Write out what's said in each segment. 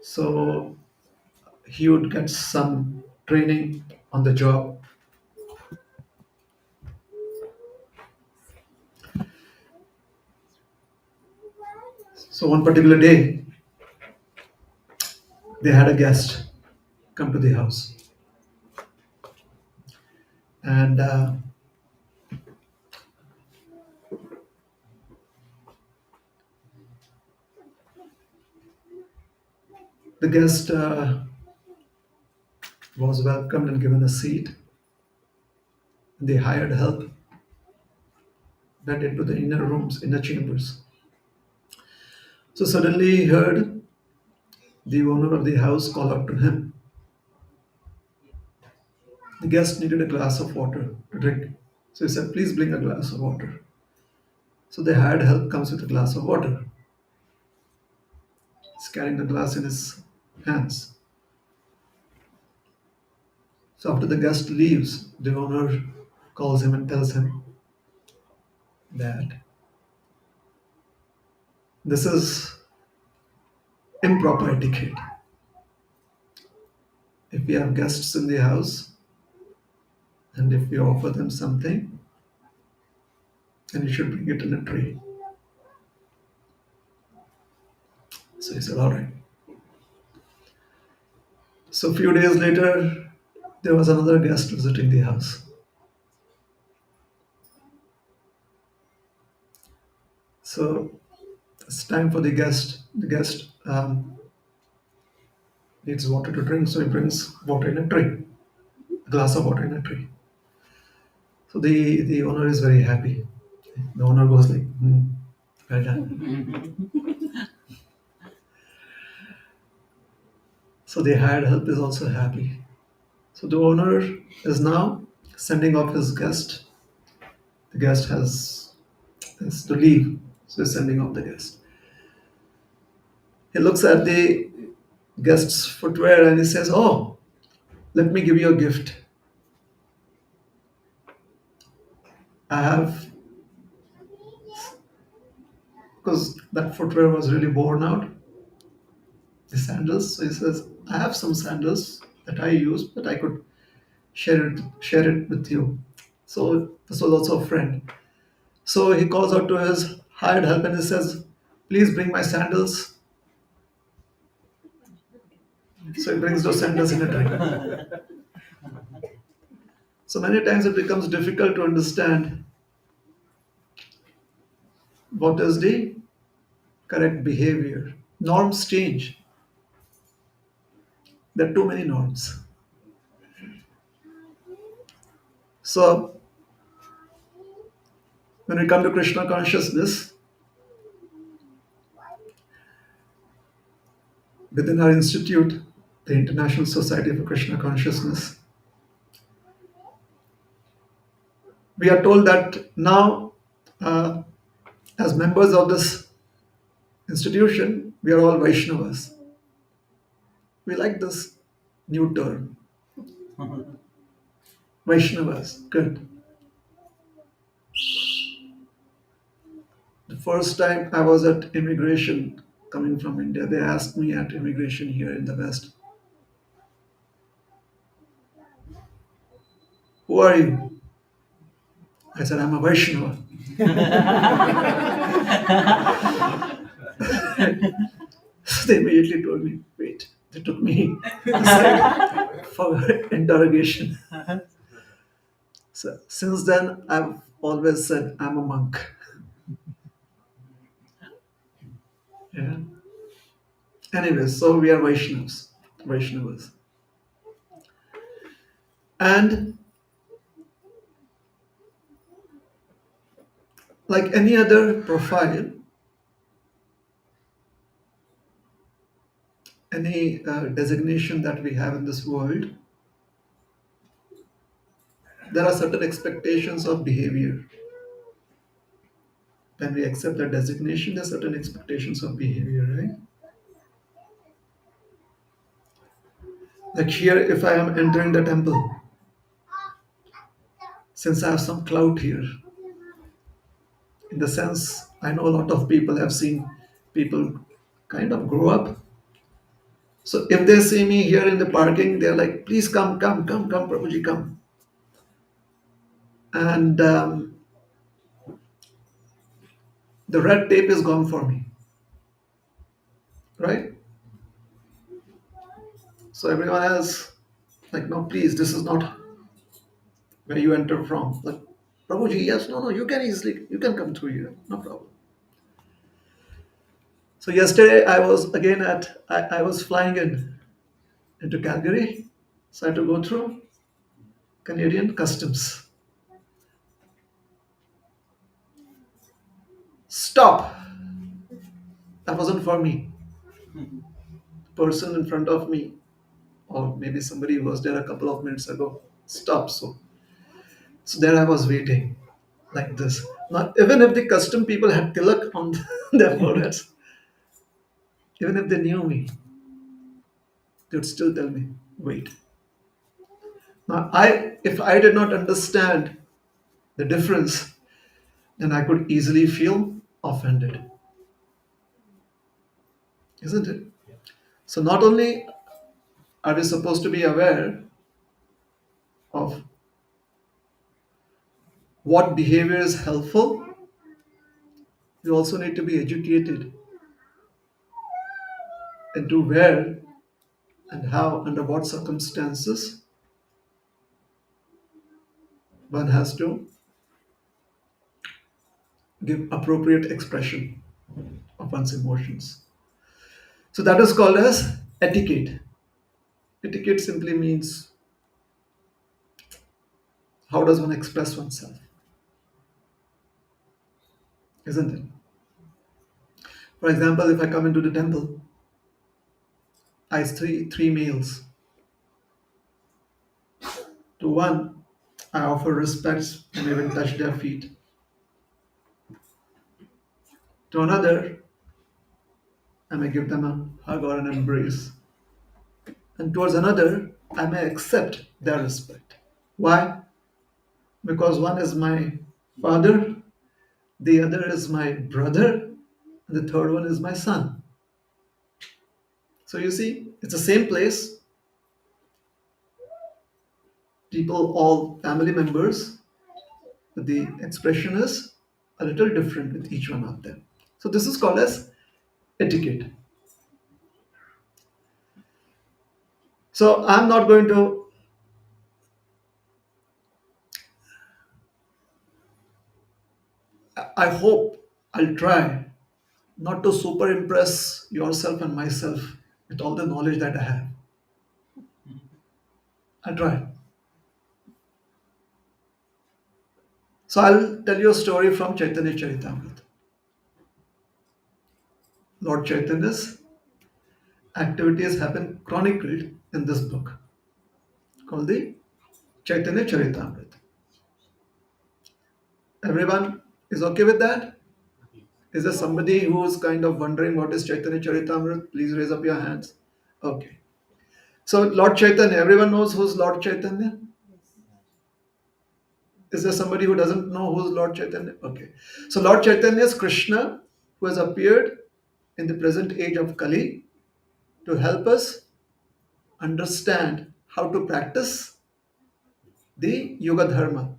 So he would get some training on the job. So one particular day, they had a guest come to the house, and the guest was welcomed and given a seat. They hired help, went into the inner rooms, inner chambers. So suddenly he heard the owner of the house call out to him. The guest needed a glass of water to drink. So he said, please bring a glass of water. So the hired help comes with a glass of water. He's carrying the glass in his hands. So after the guest leaves, the owner calls him and tells him that this is improper etiquette. If we have guests in the house and if we offer them something, then you should bring it in a tray. So he said, all right. So a few days later, there was another guest visiting the house. So it's time for the guest. The guest needs water to drink, so he brings water in a tray, a glass of water in a tray. So the owner is very happy. The owner goes like, well done. So the hired help is also happy. So the owner is now sending off his guest. The guest has to leave, so he's sending off the guest. He looks at the guest's footwear and he says, oh, let me give you a gift. I have, because that footwear was really worn out, the sandals. So he says, I have some sandals that I use, but I could share it with you. So this was also a friend. So he calls out to his hired help and he says, please bring my sandals. So he brings those sandals in a tray. So many times it becomes difficult to understand what is the correct behavior. Norms change. There are too many norms. So when we come to Krishna consciousness, within our institute, the International Society for Krishna Consciousness, we are told that now, as members of this institution, we are all Vaishnavas. We like this new term, Vaishnavas. Good. The first time I was at immigration coming from India, they asked me at immigration here in the West, who are you? I said, I'm a Vaishnava. So they immediately told me, wait. They took me aside for interrogation. So since then, I've always said I'm a monk. Yeah. Anyway, so we are Vaishnavas. And like any other profile, any designation that we have in this world, there are certain expectations of behavior. When we accept that designation, there are certain expectations of behavior, right? Like here, if I am entering the temple, since I have some clout here, in the sense I know a lot of people have seen people kind of grow up So if they see me here in the parking, they're like, please come, come, come, come, Prabhuji, come. And the red tape is gone for me, right? So everyone else, like, no, please, this is not where you enter from. Like, Prabhuji, yes, no, no, you can easily, you can come through here, no problem. So yesterday I was again I was flying into Calgary, so I had to go through Canadian customs. Stop! That wasn't for me. The person in front of me, or maybe somebody who was there a couple of minutes ago, stop. So there I was waiting like this. Not even if the custom people had tilak on their foreheads, even if they knew me, they would still tell me, wait. Now I if I did not understand the difference, then I could easily feel offended, isn't it? So not only are we supposed to be aware of what behavior is helpful, we also need to be educated into where and how, under what circumstances one has to give appropriate expression of one's emotions. So that is called as etiquette. Etiquette simply means how does one express oneself, isn't it? For example, if I come into the temple, I see three males. To one, I offer respects and even touch their feet. To another, I may give them a hug or an embrace. And towards another, I may accept their respect. Why? Because one is my father, the other is my brother, and the third one is my son. So you see, it's the same place, people, all family members, but the expression is a little different with each one of them. So this is called as etiquette. So I'm not going to, I hope I'll try not to super impress yourself and myself with all the knowledge that I have. I'll try. So I'll tell you a story from Chaitanya Charitamrita. Lord Chaitanya's activities happen chronicled in this book called the Chaitanya Charitamrita. Everyone is okay with that? Is there somebody who is kind of wondering what is Chaitanya Charitamrita? Please raise up your hands. Okay. So Lord Chaitanya, everyone knows who's Lord Chaitanya? Is there somebody who doesn't know who's Lord Chaitanya? Okay. So Lord Chaitanya is Krishna who has appeared in the present age of Kali to help us understand how to practice the Yoga Dharma,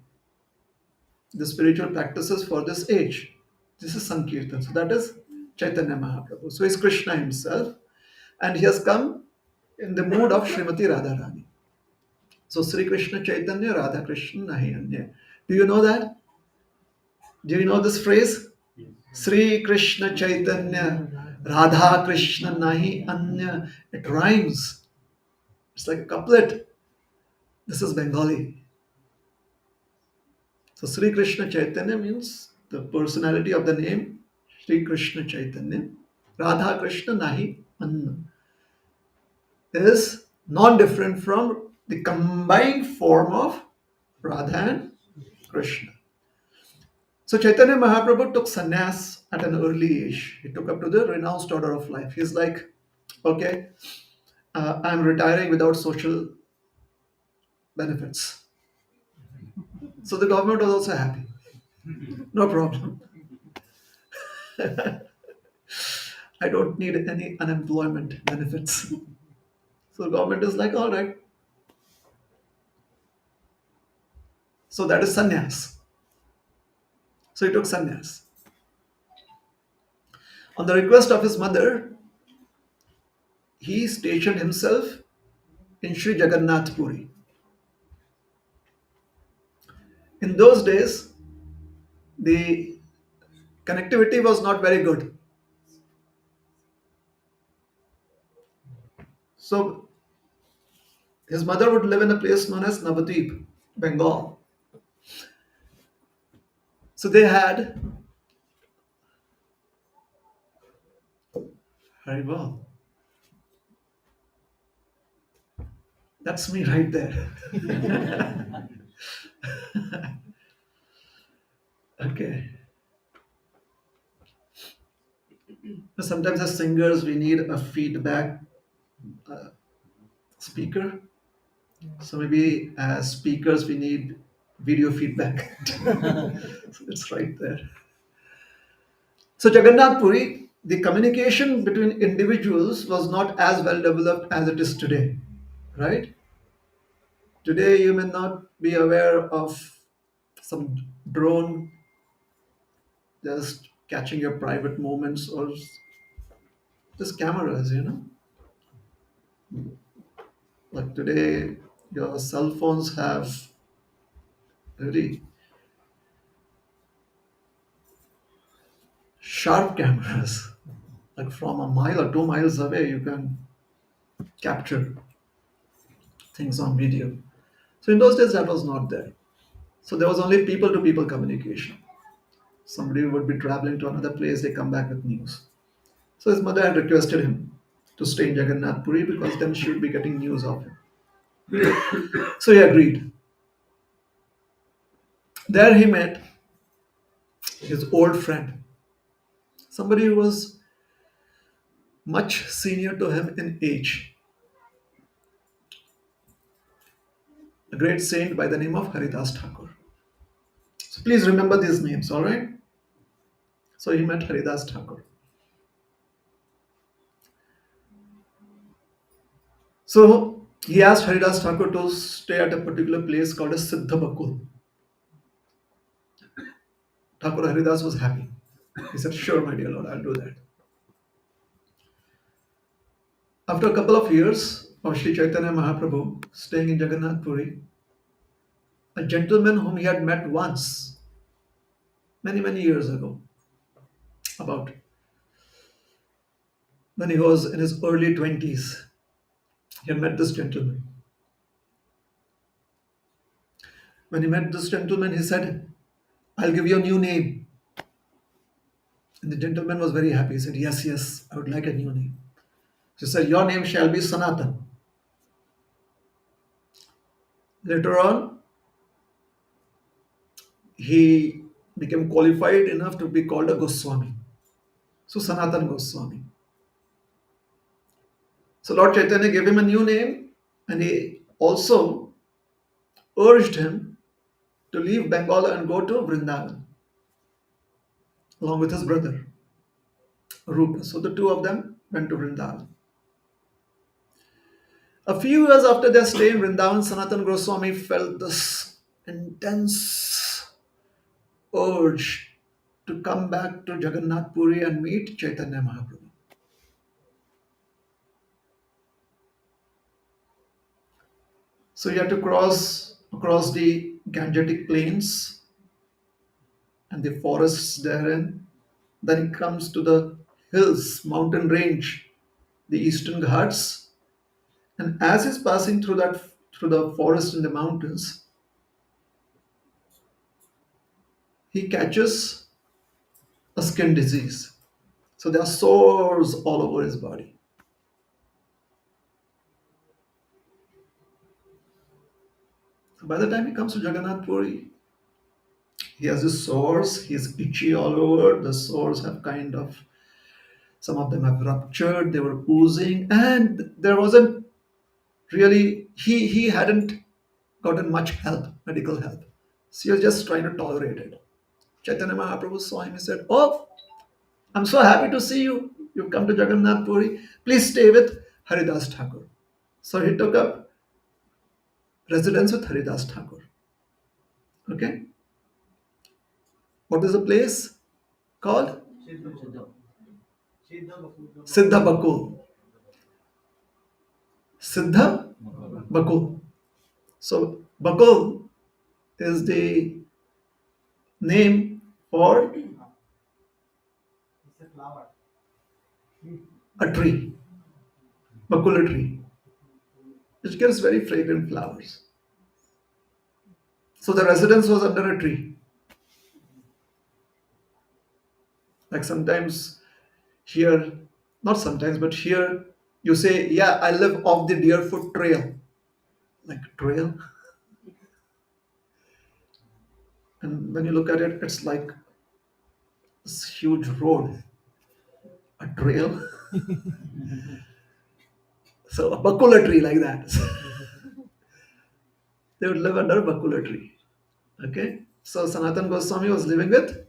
the spiritual practices for this age. This is Sankirtan. So that is Chaitanya Mahaprabhu. So he's Krishna himself and he has come in the mood of Srimati Radharani. So Sri Krishna Chaitanya Radha Krishna Nahi Anya. Do you know that? Do you know this phrase? Sri Krishna Chaitanya Radha Krishna Nahi Anya. It rhymes. It's like a couplet. This is Bengali. So Sri Krishna Chaitanya means the personality of the name Sri Krishna Chaitanya. Radha Krishna Nahi Anna is non-different from the combined form of Radha and Krishna. So Chaitanya Mahaprabhu took sannyas at an early age. He took up to the renounced order of life. He's like, okay, I'm retiring without social benefits. So the government was also happy. No problem. I don't need any unemployment benefits. So the government is like, all right. So that is sannyas. So he took sannyas. On the request of his mother, he stationed himself in Sri Jagannath Puri. In those days, the connectivity was not very good. So his mother would live in a place known as Navadvip, Bengal. So they had Haribol. That's me right there. Okay. Sometimes as singers we need a feedback speaker. So maybe as speakers we need video feedback. So it's right there. So Jagannath Puri, the communication between individuals was not as well developed as it is today, right? Today you may not be aware of some drone just catching your private moments or just cameras, Like today your cell phones have really sharp cameras. Like from a mile or 2 miles away you can capture things on video. So in those days that was not there. So there was only people to people communication. Somebody would be traveling to another place, they come back with news. So his mother had requested him to stay in Jagannath Puri because then she would be getting news of him. So he agreed. There he met his old friend, somebody who was much senior to him in age, a great saint by the name of Haridas Thakur. So please remember these names, all right? So he met Haridas Thakur. So he asked Haridas Thakur to stay at a particular place called a Siddha Bakul. Thakur Haridas was happy. He said, sure, my dear Lord, I'll do that. After a couple of years of Sri Chaitanya Mahaprabhu staying in Jagannath Puri, a gentleman whom he had met once, many, many years ago, about when he was in his early 20s, he had met this gentleman. When he met this gentleman, he said, I'll give you a new name. And the gentleman was very happy. He said, yes, yes, I would like a new name. He said, your name shall be Sanatan. Later on, he became qualified enough to be called a Goswami. So Sanatan Goswami. So Lord Chaitanya gave him a new name and he also urged him to leave Bengal and go to Vrindavan along with his brother Rupa. So the two of them went to Vrindavan. A few years after their stay in Vrindavan, Sanatan Goswami felt this intense urge to come back to Jagannath Puri and meet Chaitanya Mahaprabhu. So he had to cross across the Gangetic plains and the forests therein. Then he comes to the hills, mountain range, the Eastern Ghats. And as he's passing through the forest and the mountains, he catches a skin disease. So there are sores all over his body. By the time he comes to Jagannath Puri, he has his sores, he's itchy all over. The sores have kind of, some of them have ruptured, they were oozing, and there wasn't really, he hadn't gotten much help, medical help. So he was just trying to tolerate it. Chaitanya Mahaprabhu saw him, he said, oh, I'm so happy to see you. You've come to Jagannath Puri. Please stay with Haridas Thakur. So he took up residence with Haridas Thakur. Okay? What is the place called? Siddha Bakul. Siddha Bakul. So Bakul is the name for a tree, Bakula tree, which gives very fragrant flowers. So the residence was under a tree. Like sometimes here, not sometimes, but here you say, yeah, I live off the Deerfoot Trail. Like trail. And when you look at it, it's like this huge road, a trail. So a Bakula tree like that. They would live under a Bakula tree. Okay? So Sanatan Goswami was living with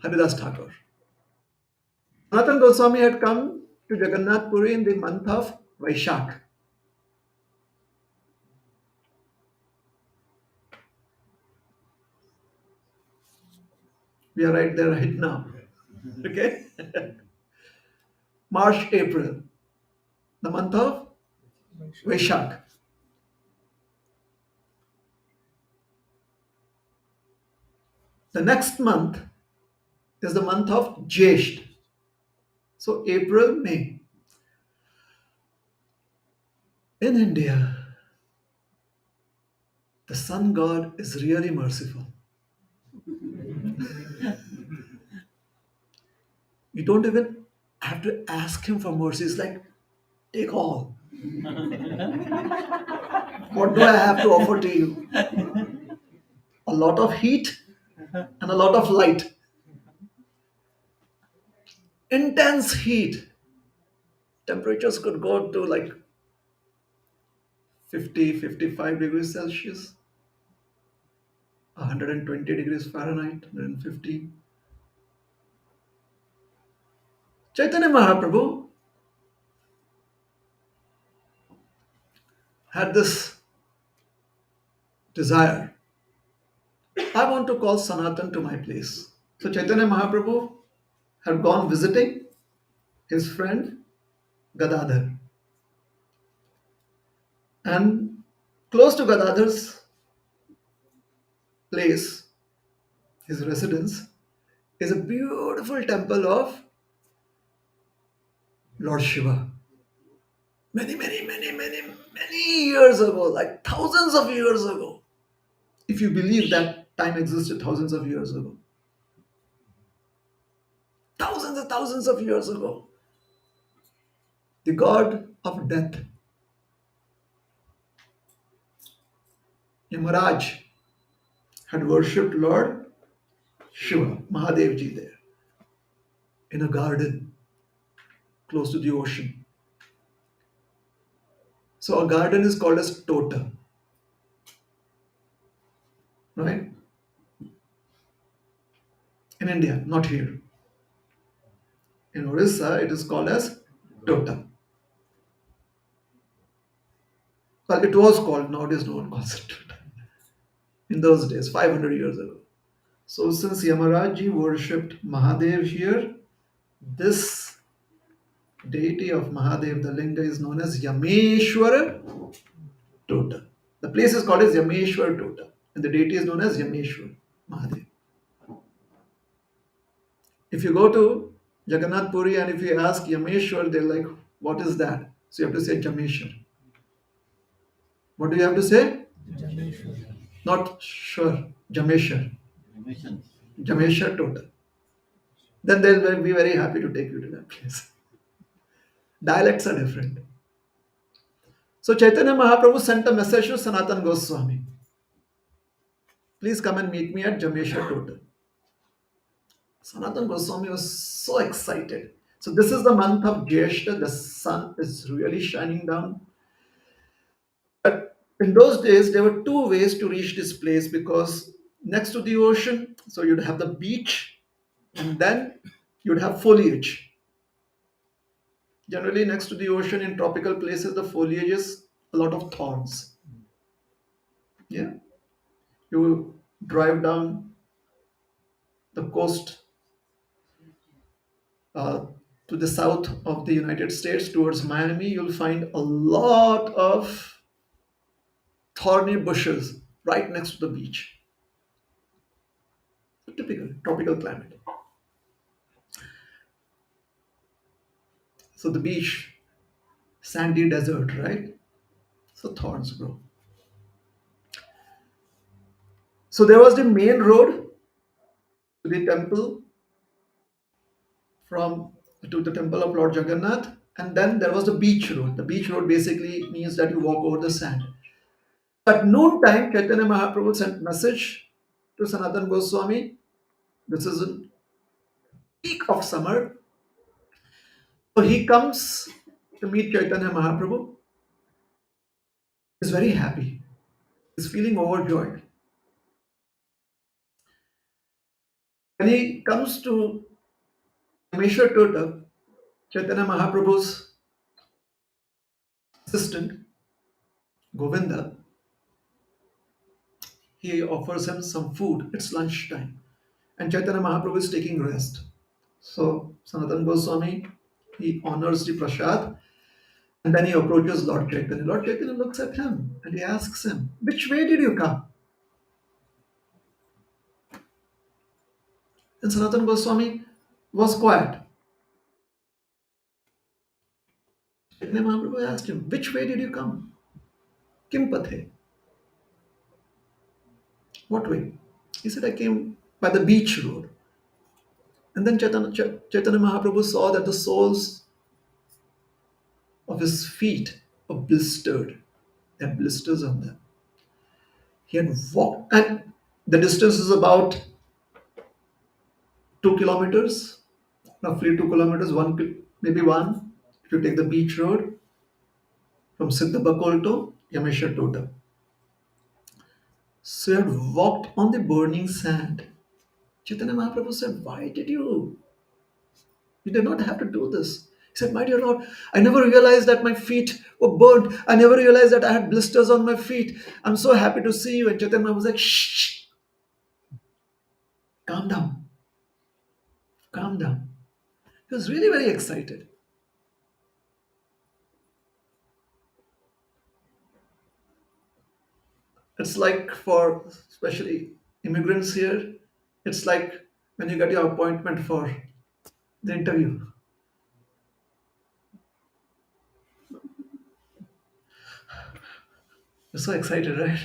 Haridas Thakur. Sanatan Goswami had come to Jagannath Puri in the month of Vaishak. We are right there right now. Okay? March, April, the month of Vaishak. The next month is the month of Jesht. So April, May. In India, the sun god is really merciful. You don't even have to ask him for mercy. It's like, take all. What do I have to offer to you? A lot of heat and a lot of light. Intense heat. Temperatures could go to like 50, 55 degrees Celsius, 120 degrees Fahrenheit, 150. Chaitanya Mahaprabhu had this desire. I want to call Sanatan to my place. So Chaitanya Mahaprabhu had gone visiting his friend Gadadhar. And close to Gadadhar's place, his residence, is a beautiful temple of Lord Shiva. Many, many, many, many, many years ago, like thousands of years ago. If you believe that time existed thousands of years ago. Thousands and thousands of years ago. The god of death, Yamaraj, had worshipped Lord Shiva, Mahadevji there, in a garden close to the ocean. So a garden is called as Tota, right? In India, not here. In Orissa, it is called as Tota. Well, it was called, nowadays no one calls it Tota. In those days, 500 years ago. So since Yamaraji worshipped Mahadev here, this deity of Mahadev, the linga, is known as Yameshwara Tota. The place is called as Yameshwar Tota, and the deity is known as Yameshwar Mahadev. If you go to Jagannath Puri and if you ask Yameshwar, they're like, what is that? So you have to say Jameshwar. What do you have to say? Not sure. Jameshwar. Jameshwar Tota. Then they'll be very happy to take you to that place. Dialects are different. So Chaitanya Mahaprabhu sent a message to Sanatan Goswami. Please come and meet me at Jameshwar Tota. Sanatan Goswami was so excited. So this is the month of Jyeshta. The sun is really shining down. But in those days, there were two ways to reach this place because next to the ocean, so you'd have the beach and then you'd have foliage. Generally, next to the ocean in tropical places, the foliage is a lot of thorns. Yeah, you drive down the coast uh, to the south of the United States towards Miami, you'll find a lot of thorny bushes right next to the beach. Typical tropical climate. So the beach, sandy desert, right? So thorns grow. So there was the main road to the temple from to the temple of Lord Jagannath, and then there was the beach road. The beach road basically means that you walk over the sand. At noon time, Chaitanya Mahaprabhu sent message to Sanatan Goswami. This is in peak of summer. So he comes to meet Chaitanya Mahaprabhu. He's very happy. He's feeling overjoyed. When he comes to Rameshwar Tota, Chaitanya Mahaprabhu's assistant, Govinda, he offers him some food. It's lunchtime. And Chaitanya Mahaprabhu is taking rest. So Sanatan Goswami, he honors the prasad and then he approaches Lord Chaitanya. Lord Chaitanya looks at him and he asks him, which way did you come? And Sanatan Goswami was quiet. Chaitanya Mahaprabhu asked him, which way did you come? Kim pathe? What way? He said, I came by the beach road. And then Chaitanya Mahaprabhu saw that the soles of his feet were blistered. There are blisters on them. He had walked, and the distance is about 2 kilometers, roughly 2 kilometers, maybe one. If you take the beach road from Siddhabakol to Yameshwar Tota. So he had walked on the burning sand. Chaitanya Mahaprabhu said, why did you? You did not have to do this. He said, my dear Lord, I never realized that my feet were burnt. I never realized that I had blisters on my feet. I'm so happy to see you. And Chaitanya Mahaprabhu was like, shh, calm down, calm down. He was really very excited. It's like for especially immigrants here, it's like when you get your appointment for the interview. You're so excited, right?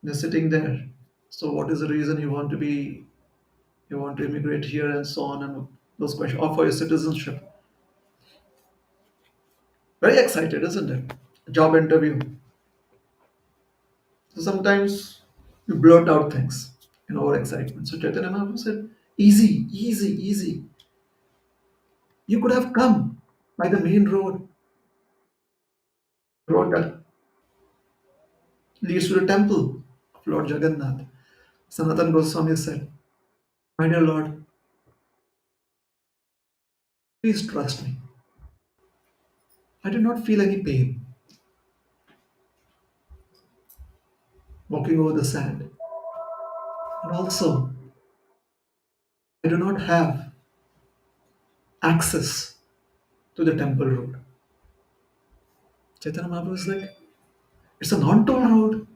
You're sitting there. So what is the reason you want to immigrate here and so on and those questions, or for your citizenship? Very excited, isn't it? Job interview. So sometimes you blurt out things in overexcitement. So Chaitanya Mahaprabhu said, easy, easy, easy. You could have come by the main road that leads to the temple of Lord Jagannath. Sanatan Goswami said, my dear Lord, please trust me. I did not feel any pain walking over the sand. And also, I do not have access to the temple road. Chaitanya Mahaprabhu was like, it's a non-toll road.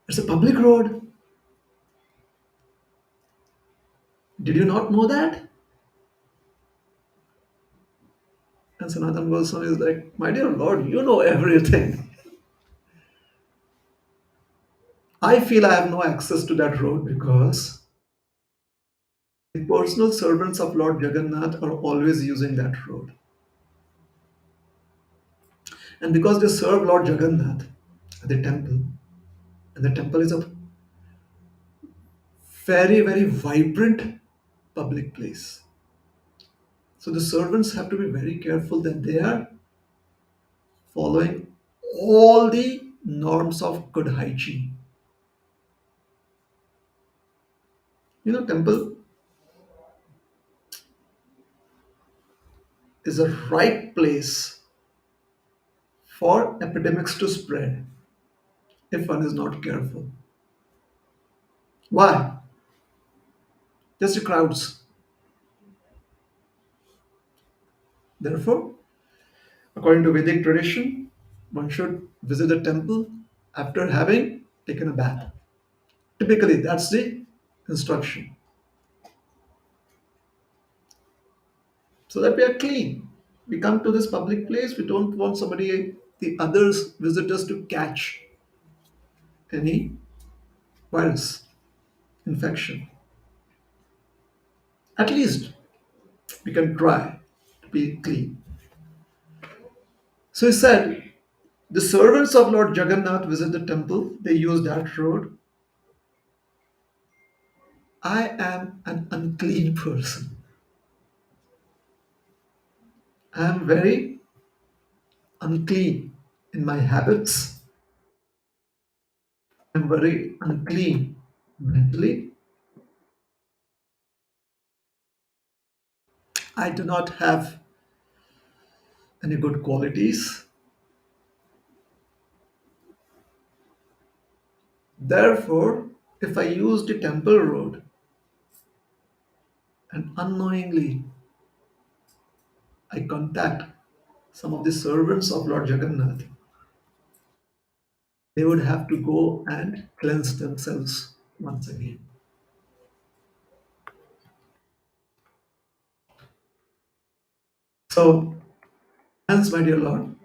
It's a public road. Did you not know that? And Sanatan Goswami is like, my dear Lord, you know everything. I feel I have no access to that road because the personal servants of Lord Jagannath are always using that road. And because they serve Lord Jagannath at the temple, and the temple is a very, very vibrant public place. So the servants have to be very careful that they are following all the norms of good hygiene. Temple is a right place for epidemics to spread if one is not careful. Why? Just the crowds. Therefore, according to Vedic tradition, one should visit a temple after having taken a bath. Typically, that's the instruction. So that we are clean. We come to this public place, we don't want somebody, the others visitors to catch any virus infection. At least we can try to be clean. So he said, the servants of Lord Jagannath visit the temple, they use that road. I am an unclean person. I am very unclean in my habits. I'm very unclean mentally. I do not have any good qualities. Therefore, if I use the temple road and unknowingly I contact some of the servants of Lord Jagannath, they would have to go and cleanse themselves once again. So, hence, my dear Lord,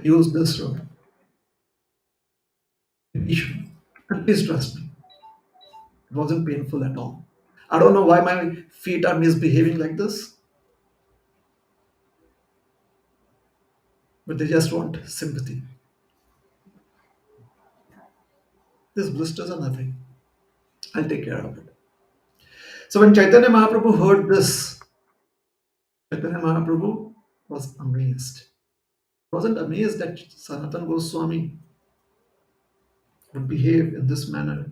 use this road. Ishwar. And please trust me, it wasn't painful at all. I don't know why my feet are misbehaving like this, but they just want sympathy. These blisters are nothing. I'll take care of it. So when Chaitanya Mahaprabhu heard this, Chaitanya Mahaprabhu was amazed. He wasn't amazed that Sanatan Goswami would behave in this manner.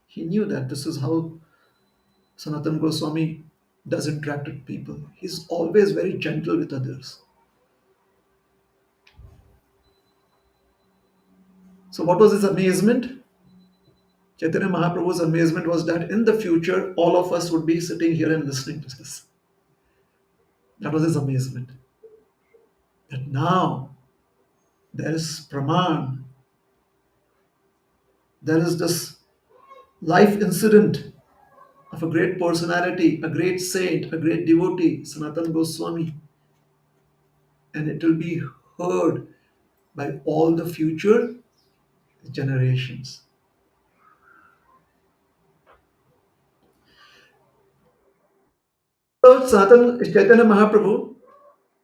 He knew that this is how Sanatan Goswami does interact with people. He's always very gentle with others. So what was his amazement? Chaitanya Mahaprabhu's amazement was that in the future, all of us would be sitting here and listening to this. That was his amazement. That now there is Praman, there is this life incident of a great personality, a great saint, a great devotee, Sanatan Goswami, and it will be heard by all the future generations. So Sanatan Chaitanya Mahaprabhu,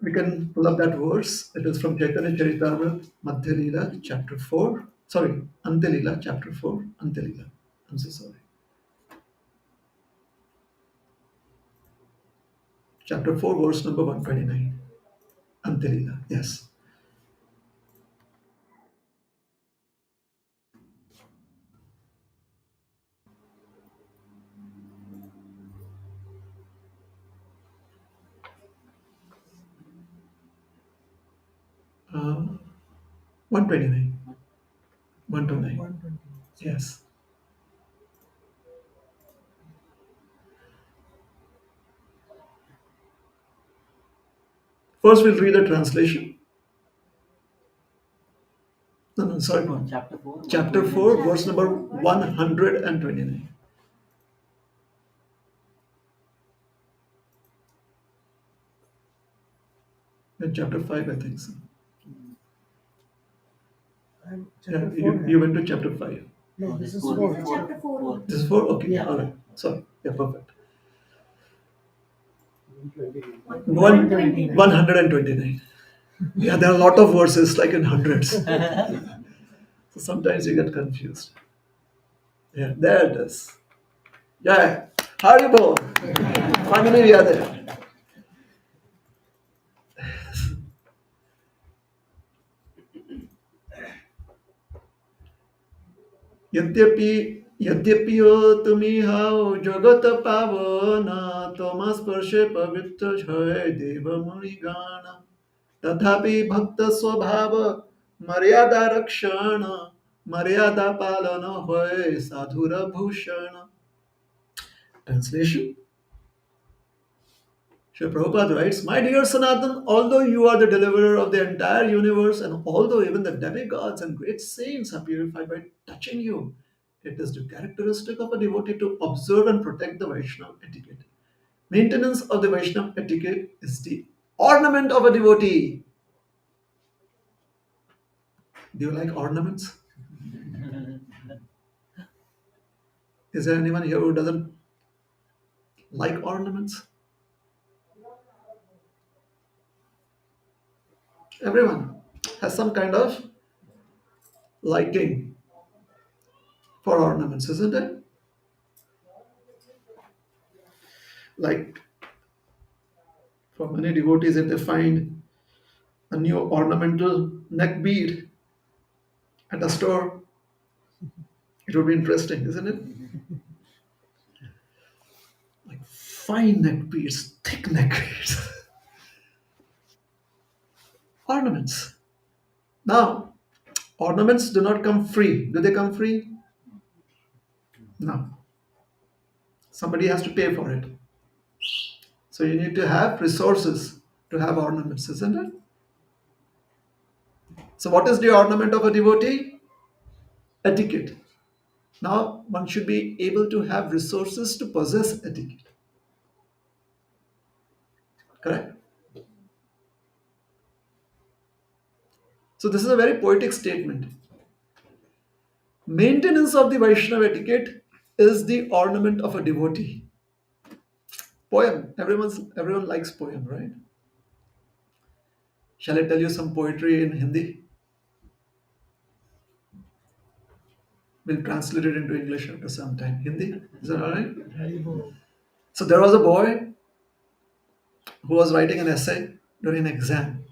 we can pull up that verse. It is from Chaitanya Charitamrita, Madhya Leela, chapter 4. Sorry, Ante Leela, chapter 4. Ante Leela. I'm so sorry. Chapter 4, verse number 129. Ante Leela, yes. 129. 129. Yes. First, we'll read the translation. No, no, sorry. Chapter 4, verse number 129. And chapter 5, I think so. Yeah, you went to chapter 5. No, this is 4. Chapter 4. This is 4? Okay, Yeah. all right. Sorry. Yeah, perfect. 129. 129. Yeah, there are a lot of verses, like in hundreds. So sometimes you get confused. Yeah, there it is. Yeah, Haribo. Finally, we are there. यद्यपि यद्यपियो तुम्ही हाओ जगत पावन तोमा स्पर्शे पवित्र छय देव मुनि गान तथापि भक्त स्वभाव मर्यादा रक्षण मर्यादा पालन होय साधुर Bhushan. Translation. Srila Prabhupada writes, My dear Sanatan, although you are the deliverer of the entire universe, and although even the demigods and great saints are purified by touching you, it is the characteristic of a devotee to observe and protect the Vaishnava etiquette. Maintenance of the Vaishnava etiquette is the ornament of a devotee. Do you like ornaments? Is there anyone here who doesn't like ornaments? Everyone has some kind of liking for ornaments, isn't it? Like for many devotees, if they find a new ornamental neck bead at a store, it would be interesting, isn't it? Like fine neck beads, thick neck beads, ornaments. Now, ornaments do not come free. Do they come free? No. Somebody has to pay for it. So you need to have resources to have ornaments, isn't it? So, what is the ornament of a devotee? Etiquette. Now, one should be able to have resources to possess etiquette. Correct? So, this is a very poetic statement. Maintenance of the Vaishnava etiquette is the ornament of a devotee. Poem. Everyone likes poem, right? Shall I tell you some poetry in Hindi? We'll translate it into English after some time. Hindi? Is that alright? So there was a boy who was writing an essay during an exam.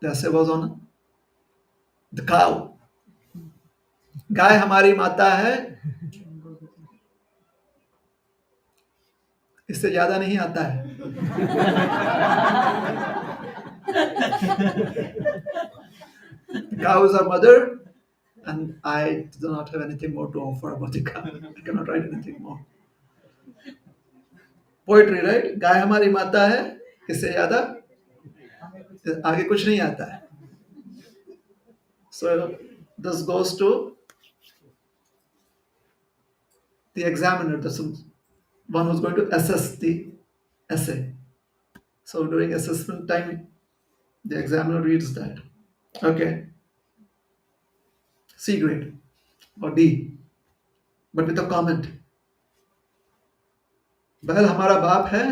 The essay was on the cow. गाय हमारी माता है, इससे ज्यादा नहीं आता है. The cow is our mother, and I do not have anything more to offer about the cow. I cannot write anything more. Poetry, right? गाय हमारी माता है, इससे ज्यादा आगे कुछ नहीं आता है. So this goes to the examiner, the one who's going to assess the essay. So during assessment time, the examiner reads that. Okay, C grade or D, but with a comment. बैल हमारा बाप है,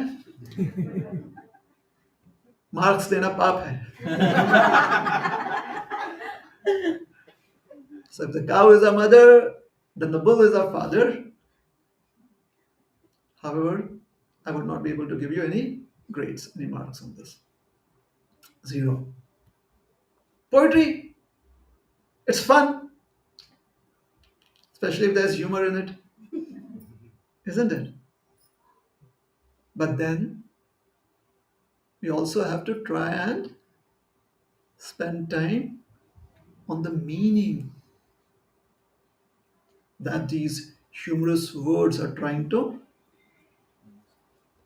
marks देना पाप है. So if the cow is our mother, then the bull is our father. However, I would not be able to give you any grades, any marks on this. 0. Poetry, it's fun, especially if there's humor in it, isn't it? But then we also have to try and spend time on the meaning that these humorous words are trying to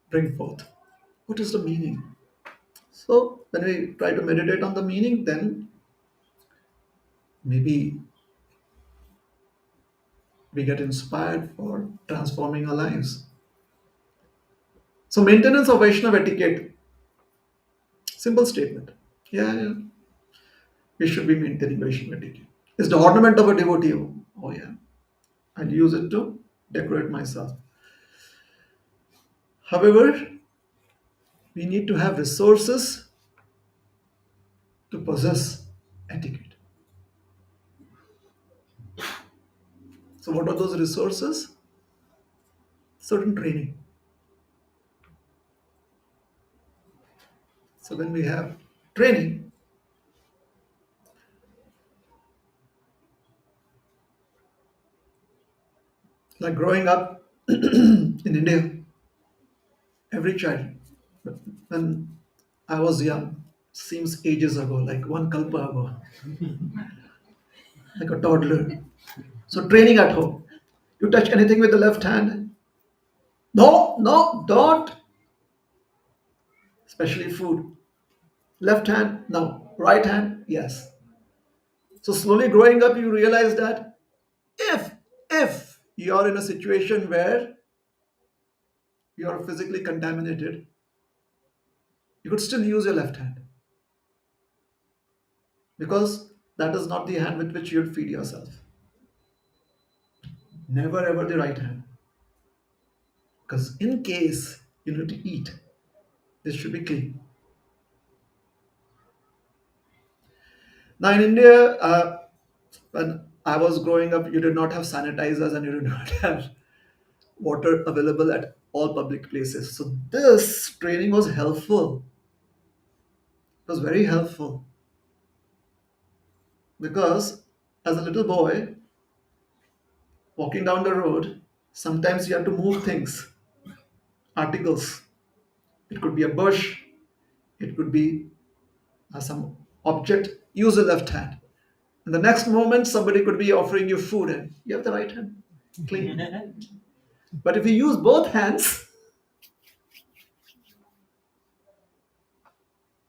bring forth. What is the meaning? So, when we try to meditate on the meaning, then maybe we get inspired for transforming our lives. So, maintenance of Vaishnava etiquette, simple statement. Yeah, we should be maintaining Vaishnava etiquette. It's the ornament of a devotee. Oh, yeah. I'll use it to decorate myself. However, we need to have resources to possess etiquette. So, what are those resources? Certain training. So, when we have training, Like growing up in India, every child, when I was young, seems ages ago, like one kalpa ago, like a toddler. So training at home. You touch anything with the left hand? No, no, don't. Especially food. Left hand? No. Right hand? Yes. So slowly growing up, you realize that if if you are in a situation where you are physically contaminated, you could still use your left hand because that is not the hand with which you'd feed yourself. Never ever the right hand. Because in case you need to eat, this should be clean. Now in India, when I was growing up, you did not have sanitizers and you did not have water available at all public places. So this training was helpful. It was very helpful because as a little boy walking down the road, sometimes you have to move things, articles. It could be a bush, it could be some object. Use the left hand. And the next moment, somebody could be offering you food and you have the right hand clean. But if you use both hands,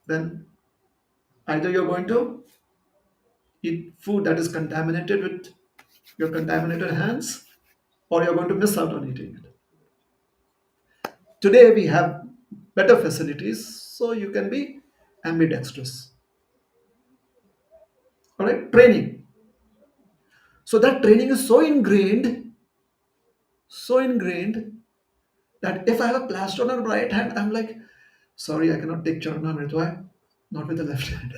then either you're going to eat food that is contaminated with your contaminated hands or you're going to miss out on eating it. Today we have better facilities, so you can be ambidextrous. All right, training. So that training is so ingrained that if I have a plaster on my right hand, I'm like, sorry, I cannot take Charanamrit. Why? Not with the left hand.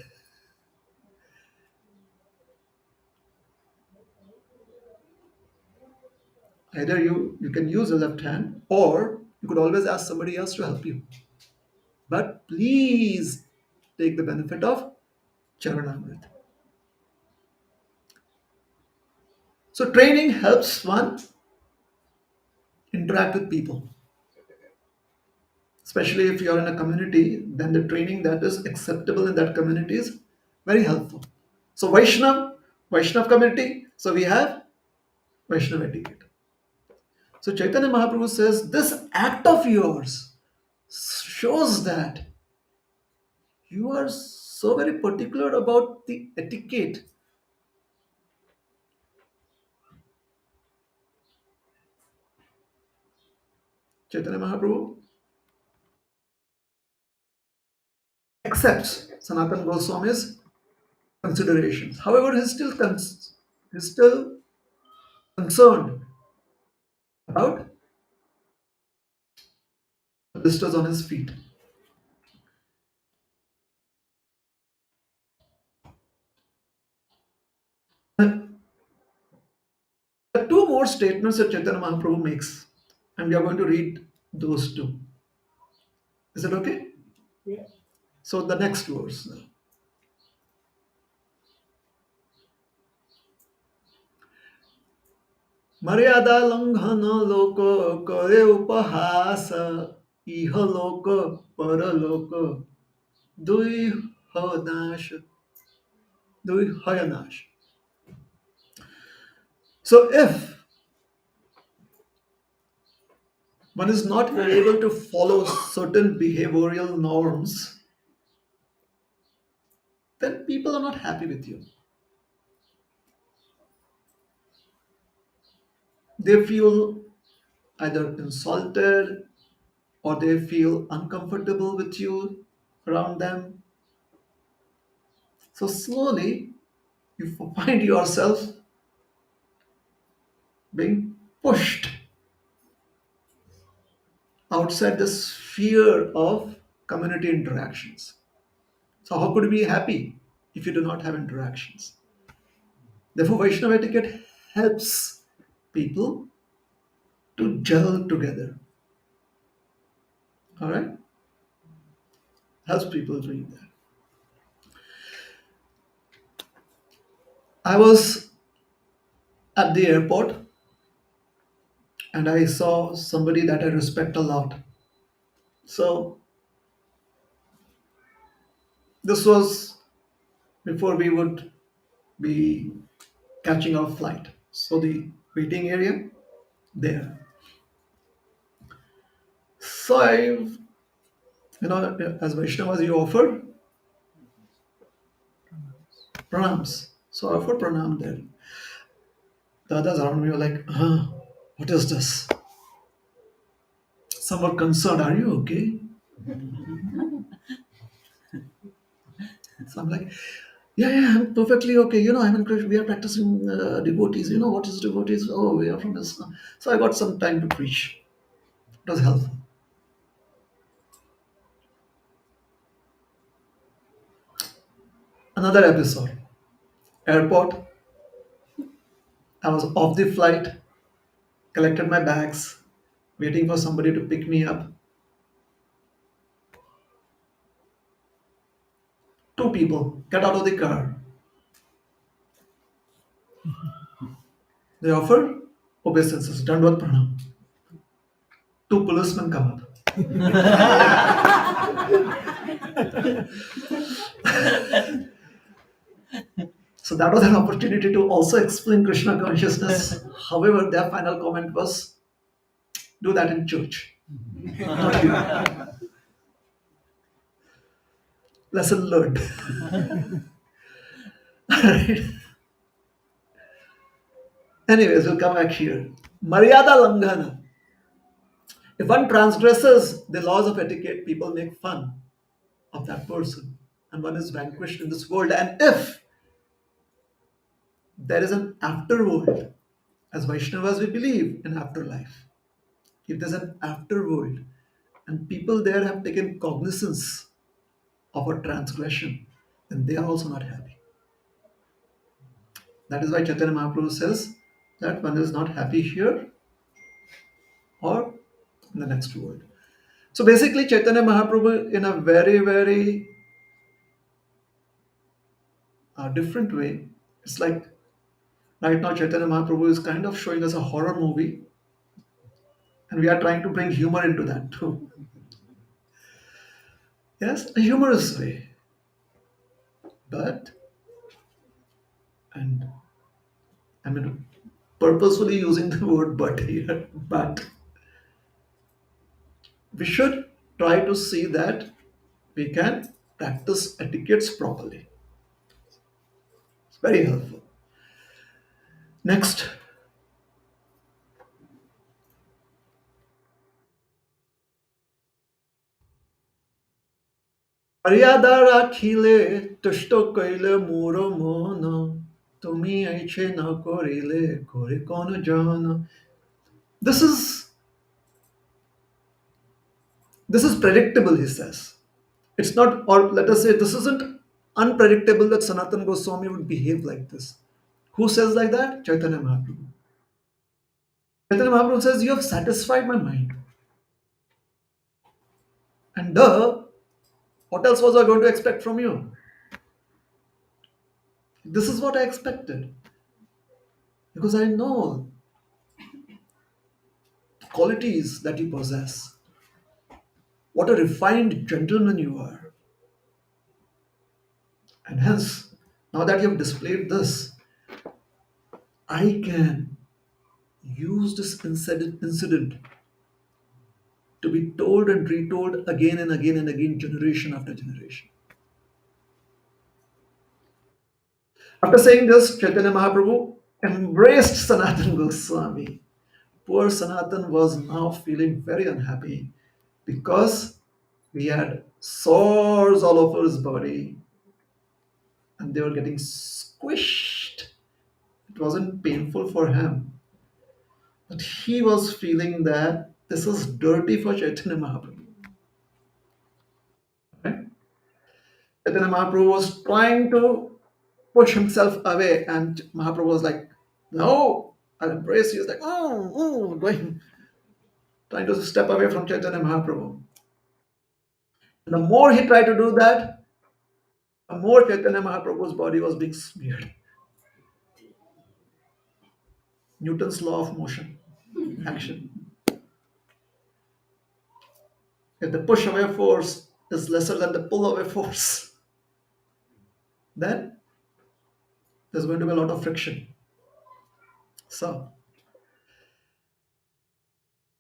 Either you can use the left hand or you could always ask somebody else to help you. But please take the benefit of Charanamrit. So training helps one interact with people, especially if you're in a community, then the training that is acceptable in that community is very helpful. So Vaishnav community, so we have Vaishnava etiquette. So Chaitanya Mahaprabhu says this act of yours shows that you are so very particular about the etiquette. Chaitanya Mahaprabhu accepts Sanatana Goswami's considerations. However, he's still concerned about the blisters on his feet. There are two more statements that Chaitanya Mahaprabhu makes, and we are going to read those two. Is it okay? Yeah. So the next verse. मर्यादा लंघन लोक करे उपहास इह लोक परलोक दुई हो नाश दुई हय नाश. So if one is not able to follow certain behavioral norms, then people are not happy with you. They feel either insulted or they feel uncomfortable with you around them. So slowly you find yourself being pushed outside the sphere of community interactions. So how could we be happy if you do not have interactions? Therefore, Vaishnava etiquette helps people to gel together. All right, helps people doing that. I was at the airport and I saw somebody that I respect a lot. So this was before we would be catching our flight. So the waiting area there. So as Vaishnavas, you offer pranams. So I offered pranam there. The others around me were like, what is this? Some were concerned, are you okay? So I'm like, yeah, I'm perfectly okay. I'm in Krishna. We are practicing devotees. You know what is devotees? Oh, we are from Iskcon. So I got some time to preach. It was helpful. Another episode. Airport. I was off the flight, collected my bags, waiting for somebody to pick me up. Two people get out of the car. They offer obeisances, Dandvat Pranam. Two policemen come up. So that was an opportunity to also explain Krishna consciousness. However, their final comment was, do that in church. Not here. Lesson learned. Alright. Anyways, we'll come back here. Maryada Langhana. If one transgresses the laws of etiquette, people make fun of that person, and one is vanquished in this world. And if there is an afterworld, as Vaishnavas, we believe in afterlife. If there's an afterworld and people there have taken cognizance of a transgression, then they are also not happy. That is why Chaitanya Mahaprabhu says that one is not happy here or in the next world. So basically, Chaitanya Mahaprabhu, in a very, very different way, it's like right now Chaitanya Mahaprabhu is kind of showing us a horror movie, and we are trying to bring humor into that too. Yes, a humorous way, but and I mean purposefully using the word but here, but we should try to see that we can practice etiquettes properly. It's very helpful. Next, मर्यादा राखिले तुष्ट कइले मोर मन তুমি ऐछे न করিলে করে কোন জন. This is predictable, he says. It's not, or let us say, this isn't unpredictable that Sanatan Goswami would behave like this. Who says like that? Chaitanya Mahaprabhu. Chaitanya Mahaprabhu says, you have satisfied my mind. And what else was I going to expect from you? This is what I expected. Because I know the qualities that you possess. What a refined gentleman you are. And hence, now that you have displayed this, I can use this incident to be told and retold again and again and again, generation after generation. After saying this, Chaitanya Mahaprabhu embraced Sanatan Goswami. Poor Sanatan was now feeling very unhappy because he had sores all over his body and they were getting squished. It wasn't painful for him, but he was feeling that this is dirty for Chaitanya Mahaprabhu. Right? Chaitanya Mahaprabhu was trying to push himself away, and Mahaprabhu was like, "No, I'll embrace you." He's like, going, trying to step away from Chaitanya Mahaprabhu. And the more he tried to do that, the more Chaitanya Mahaprabhu's body was being smeared. Newton's law of motion. Action. If the push away force is lesser than the pull away force, then there's going to be a lot of friction. So,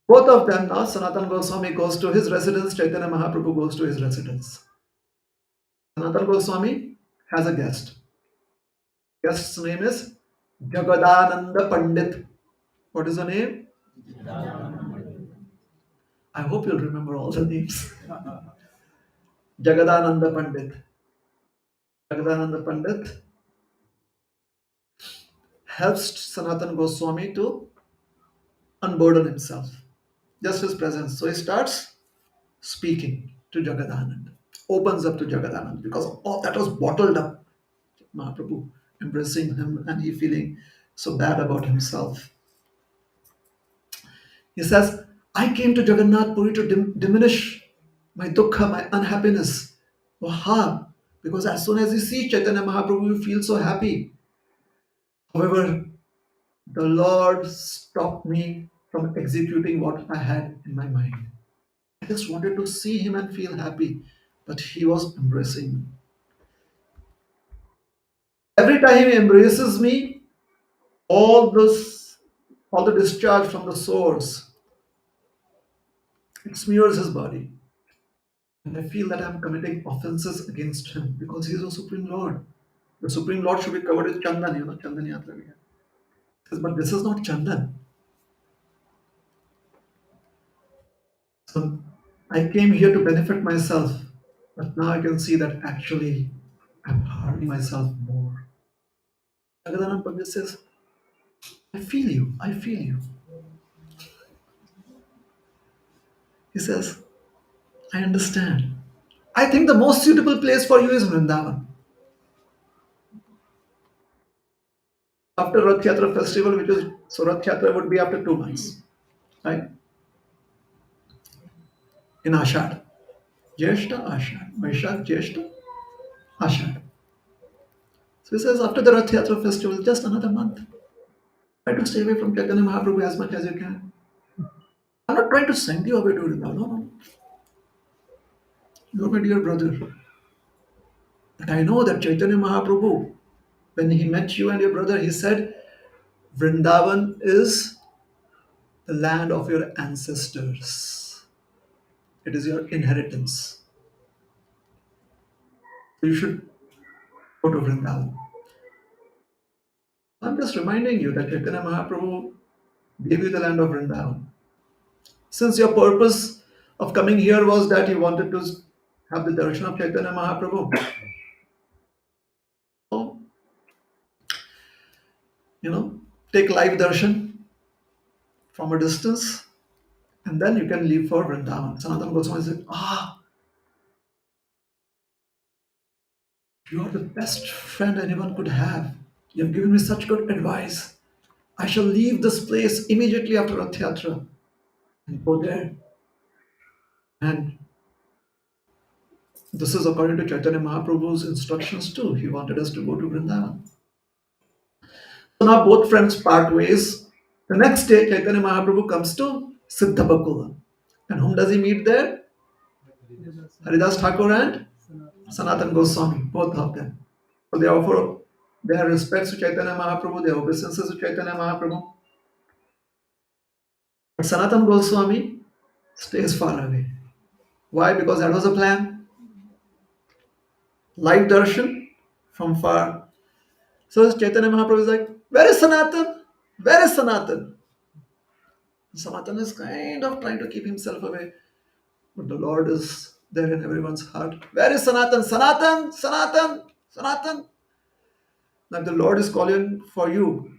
both of them now, Sanatan Goswami goes to his residence, Chaitanya Mahaprabhu goes to his residence. Sanatan Goswami has a guest. Guest's name is Jagadananda Pandit. What is the name? I hope you'll remember all the names. Jagadananda Pandit. Jagadananda Pandit helps Sanatan Goswami to unburden himself. Just his presence. So he starts speaking to Jagadananda, opens up to Jagadananda because all that was bottled up. Mahaprabhu embracing him and he feeling so bad about himself. He says, I came to Jagannath Puri to diminish my dukkha, my unhappiness. Wow! Because as soon as you see Chaitanya Mahaprabhu, you feel so happy. However, the Lord stopped me from executing what I had in my mind. I just wanted to see him and feel happy, but he was embracing me. Every time he embraces me, all this, all the discharge from the source, it smears his body. And I feel that I'm committing offenses against him because he is a Supreme Lord. The Supreme Lord should be covered with Chandan, Chandan Yatra. Says, but this is not Chandan. So I came here to benefit myself, but now I can see that actually I'm harming myself more. Jagadanand Pandit says, I feel you, I feel you. He says, I understand. I think the most suitable place for you is Vrindavan. After Rath Yatra festival, which is, so Rath Yatra would be after 2 months, right? In Ashad. Jeshta, Ashad. Vaishak, Jeshta, Ashad. So he says, after the Rath Yatra festival, just another month. Try to stay away from Chaitanya Mahaprabhu as much as you can. I'm not trying to send you away to Vrindavan. No, no. You're my dear brother. But I know that Chaitanya Mahaprabhu, when he met you and your brother, he said, Vrindavan is the land of your ancestors. It is your inheritance. You should go to Vrindavan. I'm just reminding you that Chaitanya Mahaprabhu gave you the land of Vrindavan. Since your purpose of coming here was that you wanted to have the darshan of Chaitanya Mahaprabhu, so, take live darshan from a distance and then you can leave for Vrindavan. Sanatana Goswami said, you are the best friend anyone could have. You have given me such good advice. I shall leave this place immediately after Rath Yatra and go there. And this is according to Chaitanya Mahaprabhu's instructions too. He wanted us to go to Vrindavan. So now both friends part ways. The next day, Chaitanya Mahaprabhu comes to Siddhabakula. And whom does he meet there? Haridas Thakur and Sanatan Goswami, both of them. So they offer their respects to Chaitanya Mahaprabhu, their obeisances to Chaitanya Mahaprabhu. But Sanatan Goswami stays far away. Why? Because that was a plan. Live darshan from far. So Chaitanya Mahaprabhu is like, where is Sanatan? Where is Sanatan? Sanatan is kind of trying to keep himself away. But the Lord is there in everyone's heart. Where is Sanatan? Sanatan! Sanatan! Sanatan! Now the Lord is calling for you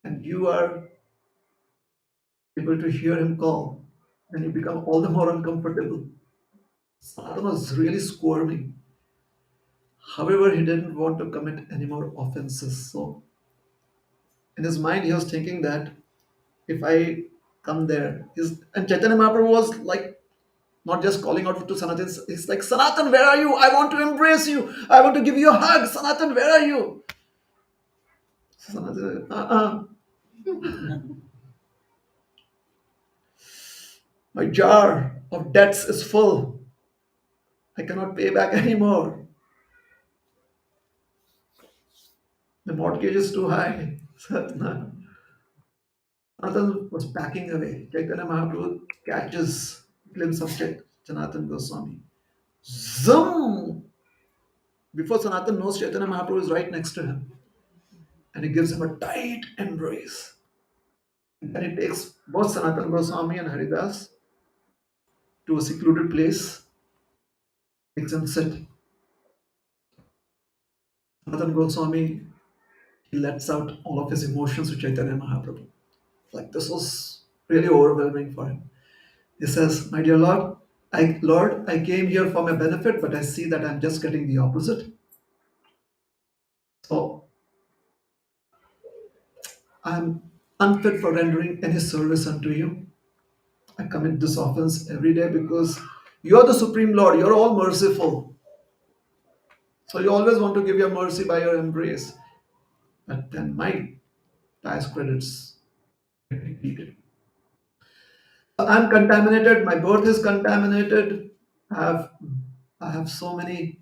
and you are able to hear him call, and you become all the more uncomfortable. Sanatan was really squirming. However, he didn't want to commit any more offenses. So in his mind, he was thinking that if I come there, and Chaitanya Mahaprabhu was like not just calling out to Sanatan, he's like, Sanatan, where are you? I want to embrace you. I want to give you a hug. Sanatan, where are you? Sanatan, My jar of debts is full. I cannot pay back anymore. The mortgage is too high. Sanatan was backing away. Chaitanya Mahaprabhu catches glimpse of Sanatan Goswami. Zoom! Before Sanatan knows, Chaitanya Mahaprabhu is right next to him. And he gives him a tight embrace. And then he takes both Sanatan Goswami and Haridas to a secluded place, makes them sit. Sanatan Goswami, he lets out all of his emotions to Chaitanya Mahaprabhu. Like this was really overwhelming for him. He says, "My dear Lord, I came here for my benefit, but I see that I'm just getting the opposite. So I'm unfit for rendering any service unto you. I commit this offense every day because you're the Supreme Lord, you're all merciful. So you always want to give your mercy by your embrace. But then my past credits get repeated. I'm contaminated, my birth is contaminated. I have I have so many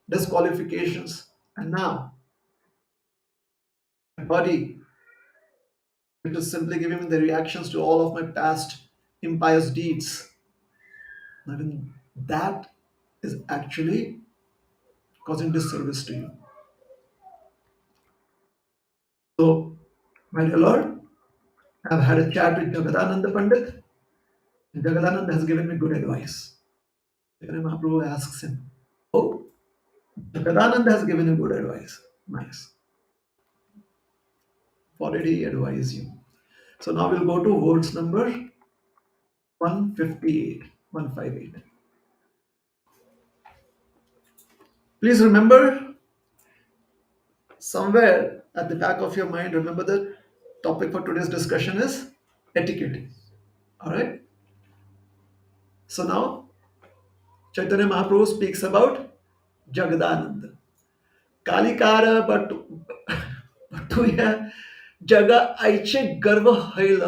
disqualifications. And now my body, which is simply giving me the reactions to all of my past impious deeds. I mean that is actually causing disservice to you. So, my dear Lord, I've had a chat with Jagadananda Pandit, and Jagadananda has given me good advice. Chaitanya Mahaprabhu asks him, "Oh, Jagadananda has given you good advice. Nice. What did he advise you?" So now we'll go to verse number 158. 158. Please remember, somewhere at the back of your mind, remember the topic for today's discussion is etiquette. Alright? So now Chaitanya Mahaprabhu speaks about Jagadananda. कालिकार बटुया जगा आईचे गर्व hell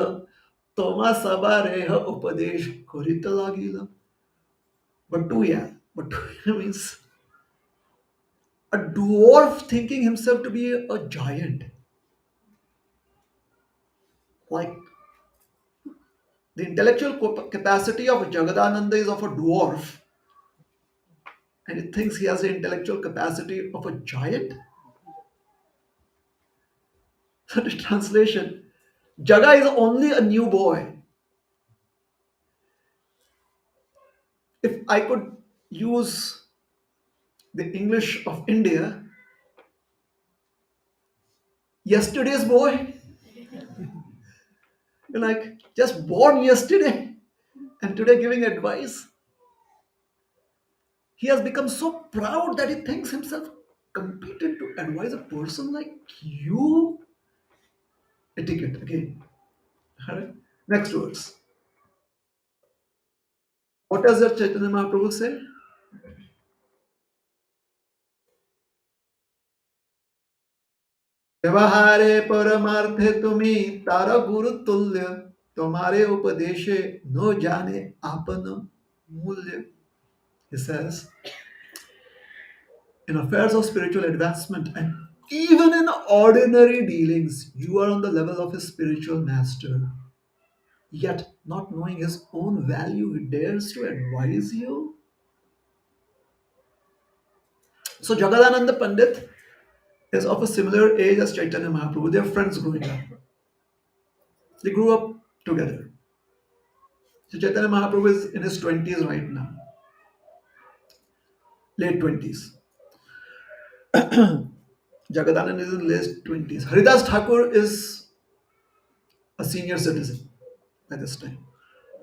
तोमा सबा रेह उपदेश करीत लागिल. Batuya means a dwarf thinking himself to be a giant. Like the intellectual capacity of Jagadananda is of a dwarf, and he thinks he has the intellectual capacity of a giant. So the translation, Jaga is only a new boy. If I could use the English of India, yesterday's boy, like just born yesterday and today giving advice. He has become so proud that he thinks himself competent to advise a person like you. Etiquette again. Alright? Next words. What does that Chaitanya Mahaprabhu say? व्यवहारे परमार्थे तुम्ही तारा गुरु तुल्य तुम्हारे उपदेशे no जाने आपन मूल्य. He says, in affairs of spiritual advancement and even in ordinary dealings, you are on the level of a spiritual master. Yet, not knowing his own value, he dares to advise you. So, Jagadananda Pandit is of a similar age as Chaitanya Mahaprabhu. They are friends growing up. They grew up together. So, Chaitanya Mahaprabhu is in his 20s right now, late 20s. Jagadananda is in late 20s. Haridas Thakur is a senior citizen by this time.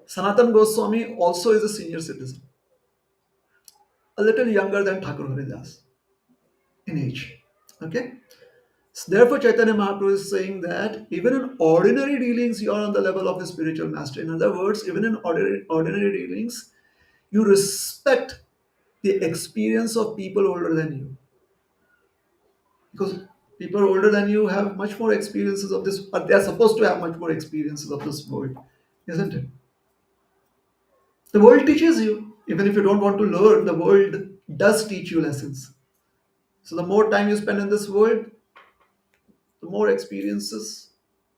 Sanatan Goswami also is a senior citizen, a little younger than Thakur Haridas in age. Okay? So therefore, Chaitanya Mahaprabhu is saying that even in ordinary dealings, you are on the level of a spiritual master. In other words, even in ordinary dealings, you respect the experience of people older than you. Because people older than you have much more experiences of this, or they are supposed to have much more experiences of this world, isn't it? The world teaches you. Even if you don't want to learn, the world does teach you lessons. So the more time you spend in this world, the more experiences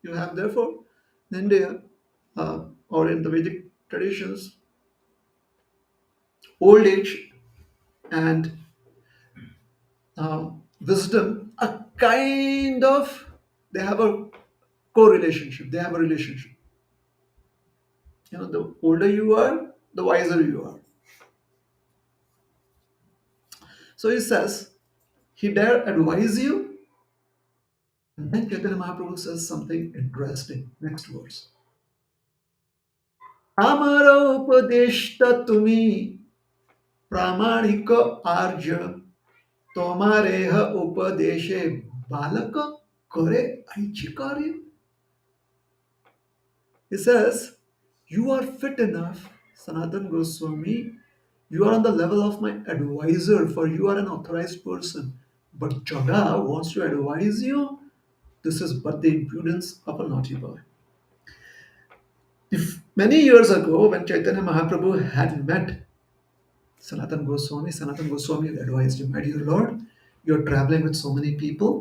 you have. Therefore, in India or in the Vedic traditions, old age and uh, wisdom are kind of, they have a correlationship. They have a relationship. The older you are, the wiser you are. So he says, he dare advise you. And then Chaitanya Mahaprabhu says something interesting. Next verse. আমার উপদেশটা তুমি প্রামাণিক আর্য তোমার এহ উপদেশে বালক করে আইচি কার্য. He says, you are fit enough, Sanatan Goswami. You are on the level of my advisor, for you are an authorized person. But Jaga wants to advise you. This is but the impudence of a naughty boy. If many years ago, when Chaitanya Mahaprabhu had met Sanatan Goswami had advised him, my dear Lord, you're traveling with so many people,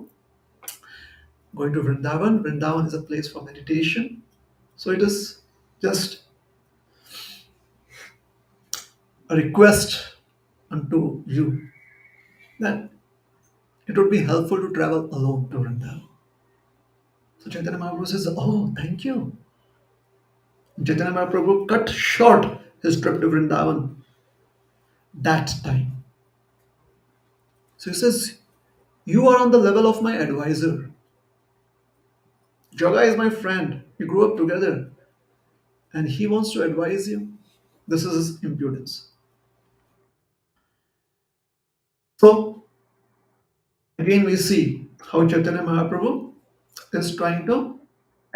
going to Vrindavan. Vrindavan is a place for meditation. So it is just a request unto you that it would be helpful to travel alone to Vrindavan. So Chaitanya Mahaprabhu says, oh, thank you. Chaitanya Mahaprabhu cut short his trip to Vrindavan that time. So he says, you are on the level of my advisor. Jaga is my friend. We grew up together. And he wants to advise you. This is his impudence. So again we see how Chaitanya Mahaprabhu is trying to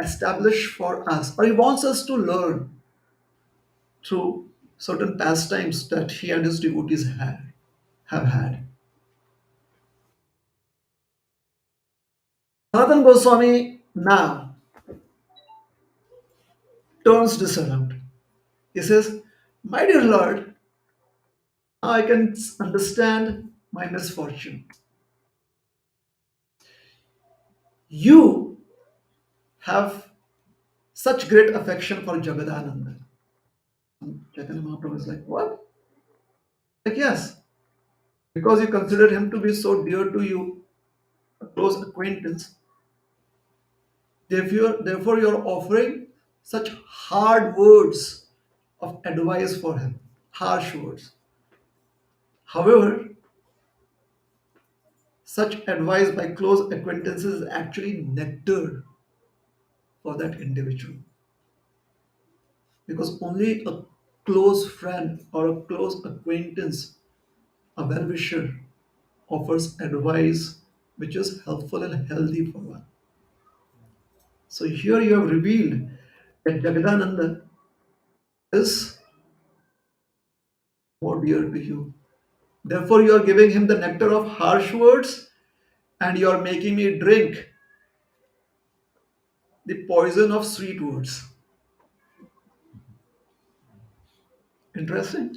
establish for us, or he wants us to learn through certain pastimes that he and his devotees have had. Sanatana Goswami now turns this around. He says, my dear Lord, now I can understand my misfortune. You have such great affection for Jagadananda. Chaitanya Mahaprabhu is like, what? Like, yes, because you consider him to be so dear to you, a close acquaintance. Therefore, you're offering such hard words of advice for him, harsh words. However, such advice by close acquaintances is actually nectar for that individual, because only a close friend or a close acquaintance, a well wisher, offers advice which is helpful and healthy for one. So here you have revealed that Jagadananda is more dear to you. Therefore, you are giving him the nectar of harsh words and you are making me drink the poison of sweet words. Interesting.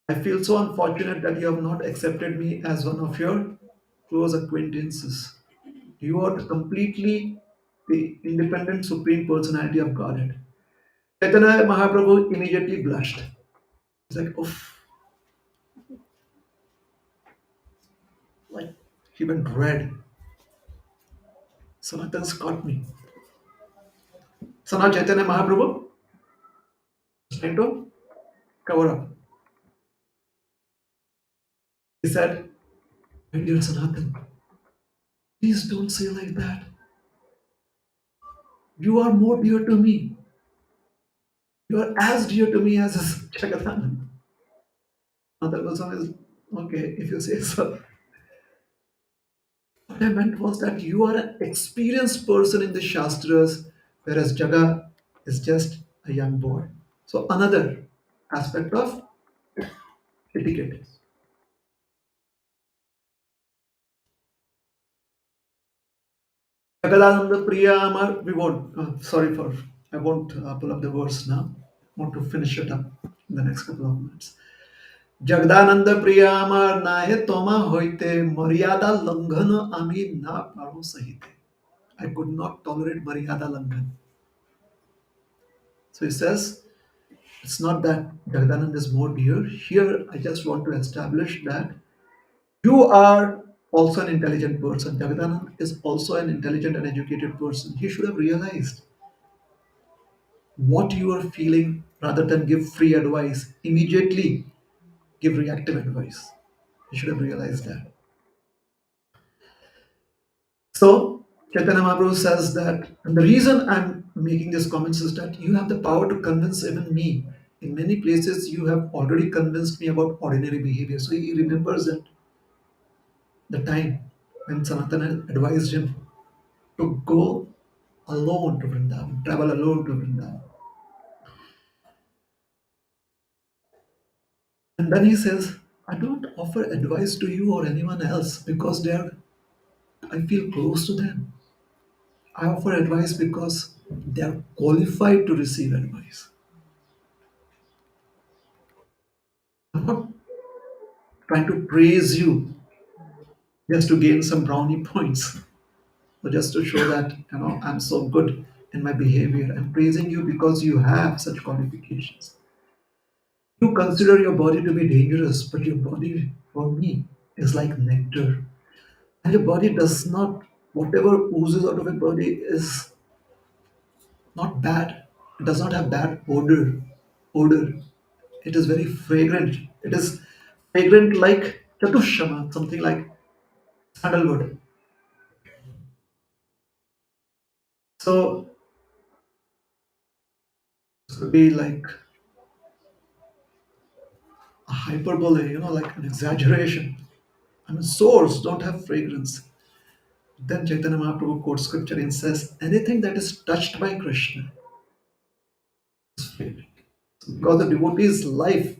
I feel so unfortunate that you have not accepted me as one of your close acquaintances. You are completely the independent supreme personality of Godhead. Chaitanya Mahaprabhu immediately blushed. He's like, oof, like he went red. Sanatana's caught me. So now Chaitanya Mahaprabhu is trying to cover up. He said, my dear Sanatan, please don't say like that. You are more dear to me. You are as dear to me as is Jagadanand. Another Goswami is, okay, if you say so. What I meant was that you are an experienced person in the Shastras, whereas Jaga is just a young boy. So another aspect of etiquette. Jagadananda Priya we won't, sorry for, I won't pull up the verse now. Want to finish it up in the next couple of minutes. Jagadananda প্রিয়া আমার নাহে তোমা হইতে মর্যাদা লঙ্ঘন আমি না পারো সহিতে. I could not tolerate Maryada Lankan. So he says, it's not that Jagadanand is more dear. Here, I just want to establish that you are also an intelligent person. Jagadanand is also an intelligent and educated person. He should have realized what you are feeling rather than give free advice. Immediately give reactive advice. He should have realized that. So, Chaitanya Mahaprabhu says that, and the reason I'm making these comments is that you have the power to convince even me. In many places, you have already convinced me about ordinary behavior. So he remembers that the time when Sanatana advised him to go alone to Vrindavan, travel alone to Vrindavan. And then he says, I don't offer advice to you or anyone else because I feel close to them. I offer advice because they are qualified to receive advice. I'm not trying to praise you just to gain some brownie points or just to show that I'm so good in my behavior. I'm praising you because you have such qualifications. You consider your body to be dangerous, but your body for me is like nectar. And your body does not, whatever oozes out of your body is not bad. It does not have bad odor. It is very fragrant. It is fragrant like chatushama, something like sandalwood. So this could be like a hyperbole, like an exaggeration. I mean, swords don't have fragrance. Then Chaitanya Mahaprabhu quotes scripture and says, anything that is touched by Krishna is fragrant. Because the devotee's life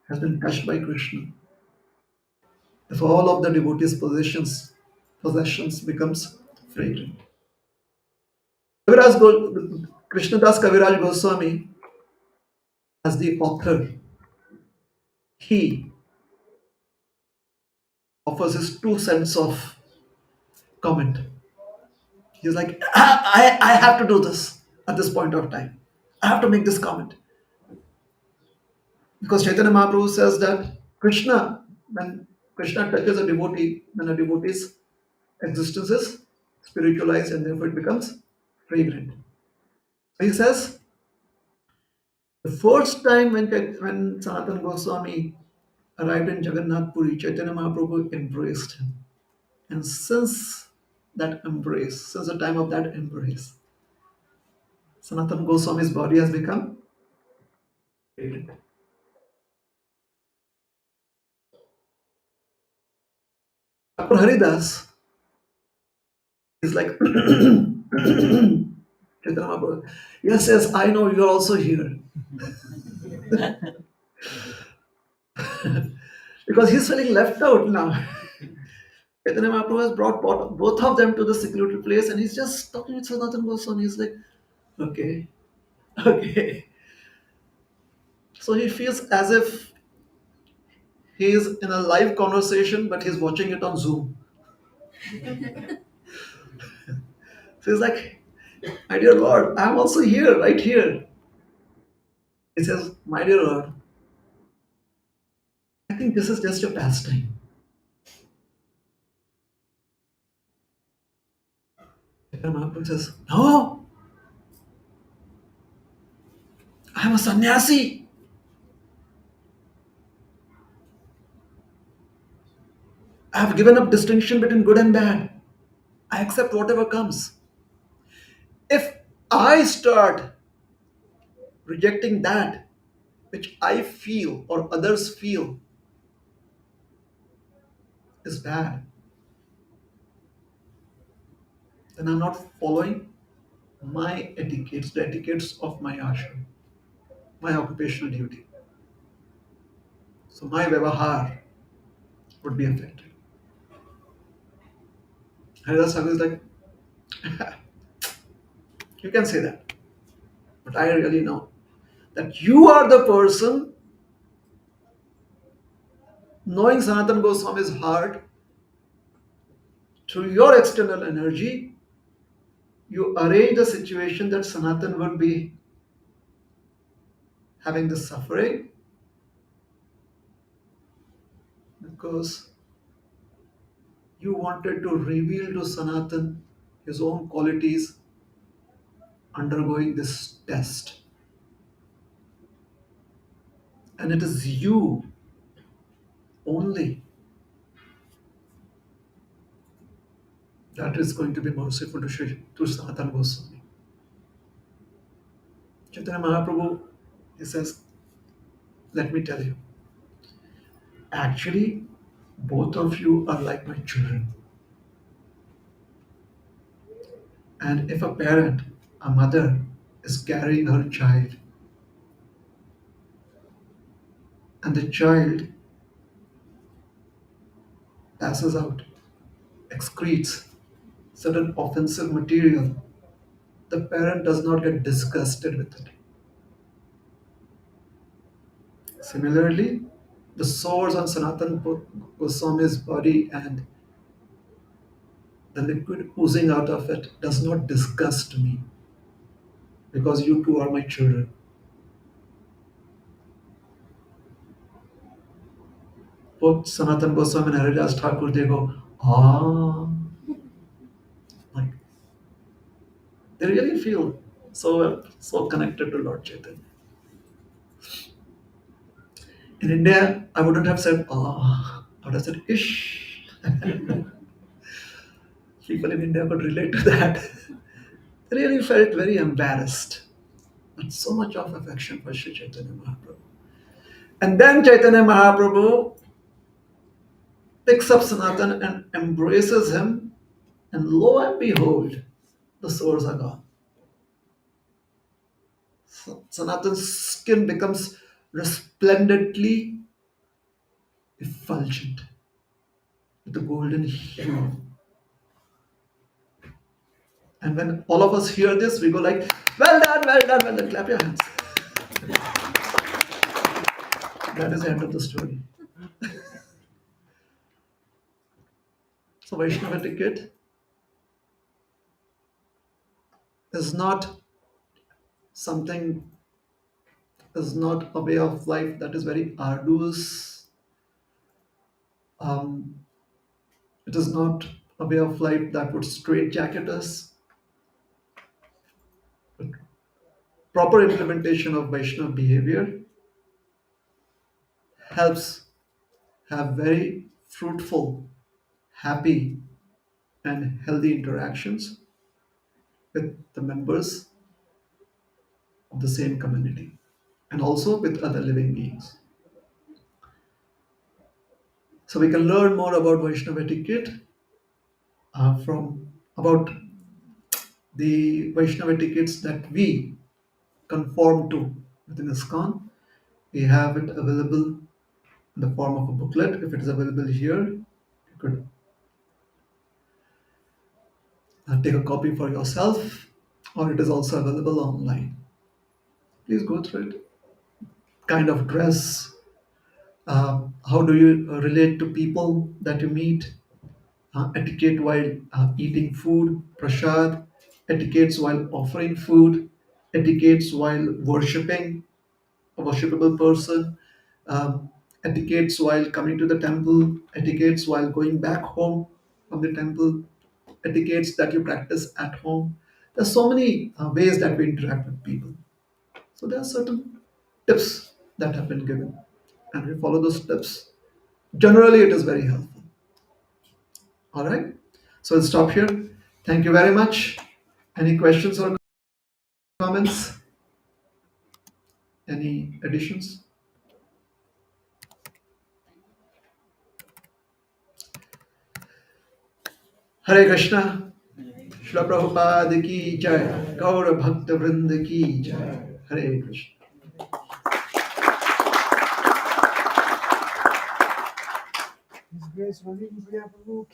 has been touched by Krishna. If all of the devotee's possessions becomes fragrant. Krishnadas Kaviraj Goswami, as the author, he offers his 2 cents of comment. He's like, I have to do this at this point of time. I have to make this comment. Because Chaitanya Mahaprabhu says that when Krishna touches a devotee, then a devotee's existence is spiritualized and therefore it becomes fragrant. So he says, the first time when Sanatana Goswami arrived in Jagannath Puri, Chaitanya Mahaprabhu embraced him. And since since the time of that embrace, Sanatana Goswami's body has become fragrant. Thakur Haridas is like, Chaitanya Mahaprabhu, yes, yes, I know you're also here. Because he's feeling left out now. Chaitanya Mahaprabhu has brought both of them to the secluded place and he's just talking with Sanatana Goswami. He's like, okay, okay. So he feels as if he is in a live conversation, but he's watching it on Zoom. So he's like, my dear Lord, I'm also here, right here. He says, my dear Lord, I think this is just your pastime. Chaitanya Mahaprabhu says, no, I'm a sannyasi. I have given up distinction between good and bad. I accept whatever comes. If I start rejecting that which I feel or others feel is bad, then I'm not following my etiquettes, the etiquettes of my ashram, my occupational duty. So my vyavahar would be affected. Haridas Thakur is like, You can say that. But I really know that you are the person knowing Sanatan Goswami's heart through your external energy. You arrange the situation that Sanatan would be having the suffering because you wanted to reveal to Sanatan his own qualities undergoing this test. And it is you only that is going to be merciful to Sanatan Goswami. Chaitanya Mahaprabhu, he says, let me tell you, actually, both of you are like my children. And if a parent, a mother, is carrying her child, and the child passes out, excretes certain offensive material, the parent does not get disgusted with it. Similarly, the sores on Sanatan Goswami's body and the liquid oozing out of it does not disgust me because you two are my children. Both Sanatan Goswami and Haridas Thakur, they go, ah, like they really feel so connected to Lord Chaitanya. In India, I wouldn't have said ah, I would have said ish. People in India could relate to that. They really felt very embarrassed. But so much of affection for Sri Chaitanya Mahaprabhu. And then Chaitanya Mahaprabhu picks up Sanatan and embraces him, and lo and behold, the sores are gone. Sanatan's skin becomes resplendently effulgent with a golden hue. And when all of us hear this, we go like, well done, well done, well done, clap your hands. That is the end of the story. So Vaishnava etiquette is not something, is not a way of life that is very arduous. Um, it is not a way of life that would straitjacket us. But proper implementation of Vaishnava behavior helps have very fruitful, happy, and healthy interactions with the members of the same community and also with other living beings. So we can learn more about Vaishnava etiquette from about the Vaishnava etiquettes that we conform to within Iskcon. We have it available in the form of a booklet. If it is available here, you could take a copy for yourself, or it is also available online. Please go through it. Kind of dress, how do you relate to people that you meet, etiquette while eating food, prasad, etiquettes while offering food, etiquettes while worshipping a worshipable person, etiquettes while coming to the temple, etiquettes while going back home from the temple, etiquettes that you practice at home. There's so many ways that we interact with people. So there are certain tips that have been given, and we follow those tips. Generally, it is very helpful. All right. So I'll stop here. Thank you very much. Any questions or comments? Any additions? Hare Krishna. Shri Prabhupada ki jai. Gaura Bhakta Vrinda ki jai. Hare Krishna. His Grace Rohinipriya Prabhu